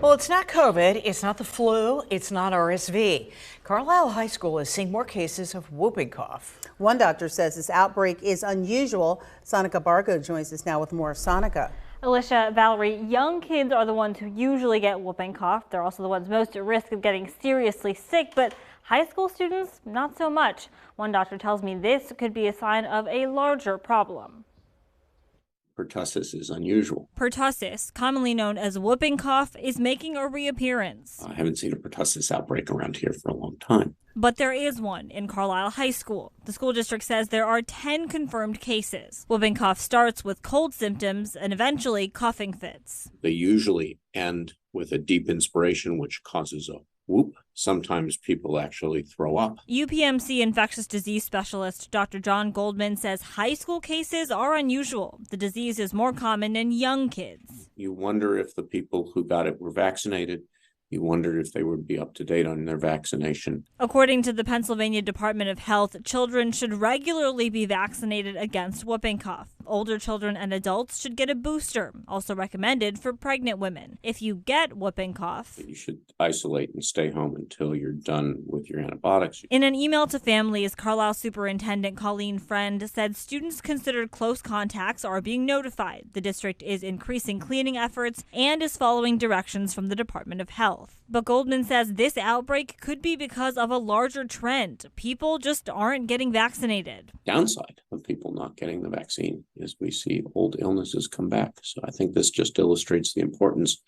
Well, it's not COVID, it's not the flu, it's not RSV. Carlisle High School is seeing more cases of whooping cough. One doctor says this outbreak is unusual. Sonica Bargo joins us now with more. Sonica. Alicia, Valerie, young kids are the ones who usually get whooping cough. They're also the ones most at risk of getting seriously sick, but high school students, not so much. One doctor tells me this could be a sign of a larger problem. Pertussis is unusual. Pertussis, commonly known as whooping cough, is making a reappearance. I haven't seen a pertussis outbreak around here for a long time. But there is one in Carlisle High School. The school district says there are 10 confirmed cases. Whooping cough starts with cold symptoms and eventually coughing fits. They usually end with a deep inspiration, which causes a whoop. Sometimes people actually throw up. UPMC infectious disease specialist Dr. John Goldman says high school cases are unusual. The disease is more common in young kids. You wonder if the people who got it were vaccinated. You wondered if they would be up to date on their vaccination. According to the Pennsylvania Department of Health, children should regularly be vaccinated against whooping cough. Older children and adults should get a booster, also recommended for pregnant women. If you get whooping cough, You should isolate and stay home until you're done with your antibiotics. in an email to families, Carlisle Superintendent Colleen Friend said students considered close contacts are being notified. The district is increasing cleaning efforts and is following directions from the Department of Health. But Goldman says this outbreak could be because of a larger trend. People just aren't getting vaccinated. Downside of people not getting the vaccine is we see old illnesses come back. So I think this just illustrates the importance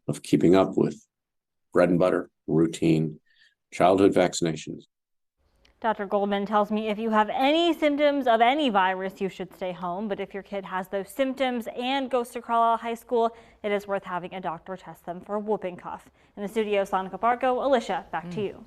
of keeping up with bread and butter, routine, childhood vaccinations. Dr. Goldman tells me if you have any symptoms of any virus, you should stay home. But if your kid has those symptoms and goes to Carlisle High School, it is worth having a doctor test them for whooping cough. In the studio, Sonica Barco, Alicia, back to you.